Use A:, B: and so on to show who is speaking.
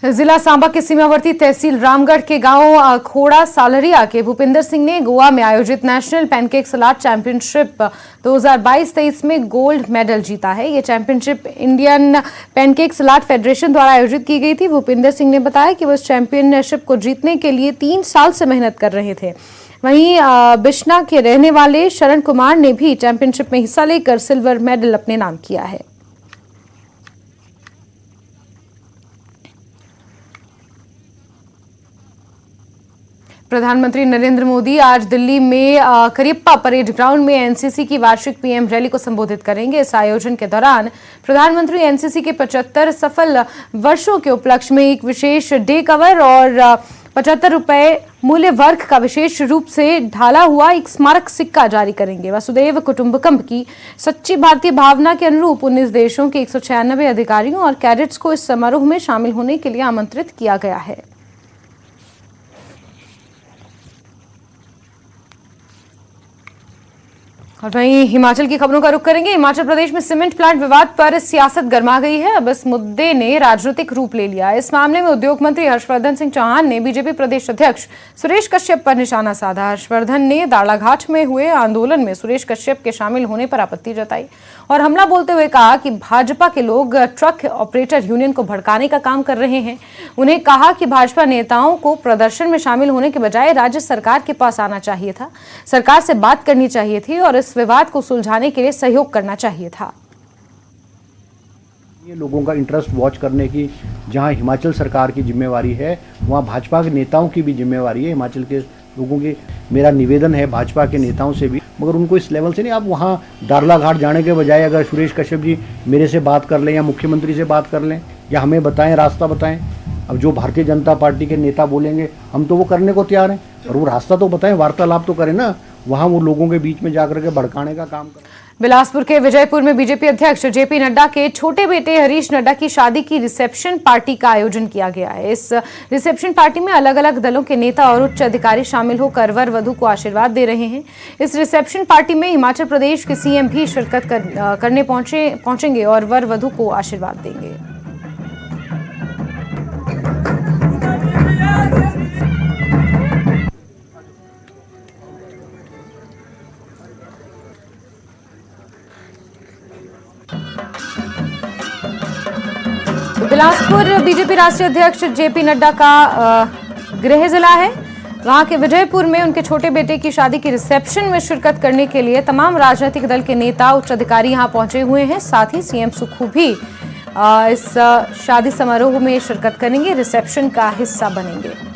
A: जिला सांबा के सीमावर्ती तहसील रामगढ़ के गांव खोड़ा सालरिया के भूपिंदर सिंह ने गोवा में आयोजित नेशनल पैनकेक सलाद चैंपियनशिप 2022-23 में गोल्ड मेडल जीता है। ये चैंपियनशिप इंडियन पैनकेक सलाद फेडरेशन द्वारा आयोजित की गई थी। भूपिंदर सिंह ने बताया कि वो इस चैंपियनशिप को जीतने के लिए 3 साल से मेहनत कर रहे थे। वहीं बिश्ना के रहने वाले शरण कुमार ने भी चैंपियनशिप में हिस्सा लेकर सिल्वर मेडल अपने नाम किया है। प्रधानमंत्री नरेंद्र मोदी आज दिल्ली में करियप्पा परेड ग्राउंड में एनसीसी की वार्षिक पीएम रैली को संबोधित करेंगे। इस आयोजन के दौरान प्रधानमंत्री एनसीसी के 75 सफल वर्षों के उपलक्ष्य में एक विशेष डे कवर और 75 रुपए मूल्य वर्ग का विशेष रूप से ढाला हुआ एक स्मारक सिक्का जारी करेंगे। वसुदैव कुटुंबकम की सच्ची भारतीय भावना के अनुरूप 19 देशों के 196 अधिकारियों और कैडेट्स को इस समारोह में शामिल होने के लिए आमंत्रित किया गया है। और वहीं हिमाचल की खबरों का रुख करेंगे। हिमाचल प्रदेश में सीमेंट प्लांट विवाद पर सियासत गर्मा गई है। अब इस मुद्दे ने राजनीतिक रूप ले लिया। इस मामले में उद्योग मंत्री हर्षवर्धन सिंह चौहान ने बीजेपी प्रदेश अध्यक्ष सुरेश कश्यप पर निशाना साधा। हर्षवर्धन ने दाड़ाघाट में हुए आंदोलन में सुरेश कश्यप के शामिल होने पर आपत्ति जताई और हमला बोलते हुए कहा कि भाजपा के लोग ट्रक ऑपरेटर यूनियन को भड़काने का काम कर रहे हैं। उन्हें कहा कि भाजपा नेताओं को प्रदर्शन में शामिल होने के बजाय राज्य सरकार के पास आना चाहिए था, सरकार से बात करनी चाहिए थी और इस विवाद को सुलझाने के लिए सहयोग करना चाहिए था।
B: ये लोगों का इंटरेस्ट वॉच करने की जहां हिमाचल सरकार की जिम्मेवारी है, वहां भाजपा के नेताओं की भी जिम्मेवारी है। हिमाचल के लोगों की मेरा निवेदन है भाजपा के नेताओं से भी, मगर उनको इस लेवल से नहीं। आप वहां दाड़लाघाट जाने के बजाय अगर सुरेश कश्यप जी मेरे से बात कर लें या मुख्यमंत्री से बात कर लें या हमें बताएं, रास्ता बताएं। अब जो भारतीय जनता पार्टी के नेता बोलेंगे हम तो वो करने को तैयार हैं, और वो रास्ता तो बताएं, वार्तालाप तो करें ना। वहां वो लोगों के बीच में जाकर के भड़काने का काम करें।
A: बिलासपुर के विजयपुर में बीजेपी अध्यक्ष जेपी नड्डा के छोटे बेटे हरीश नड्डा की शादी की रिसेप्शन पार्टी का आयोजन किया गया है। इस रिसेप्शन पार्टी में अलग अलग दलों के नेता और उच्च अधिकारी शामिल होकर वर वधू को आशीर्वाद दे रहे हैं। इस रिसेप्शन पार्टी में हिमाचल प्रदेश के सीएम भी शिरकत करने पहुंचेंगे और वर वधू को आशीर्वाद देंगे। बिलासपुर बीजेपी राष्ट्रीय अध्यक्ष जेपी नड्डा का गृह जिला है। वहां के विजयपुर में उनके छोटे बेटे की शादी की रिसेप्शन में शिरकत करने के लिए तमाम राजनीतिक दल के नेता उच्च अधिकारी यहां पहुंचे हुए हैं। साथ ही सीएम सुक्खू भी इस शादी समारोह में शिरकत करेंगे, रिसेप्शन का हिस्सा बनेंगे।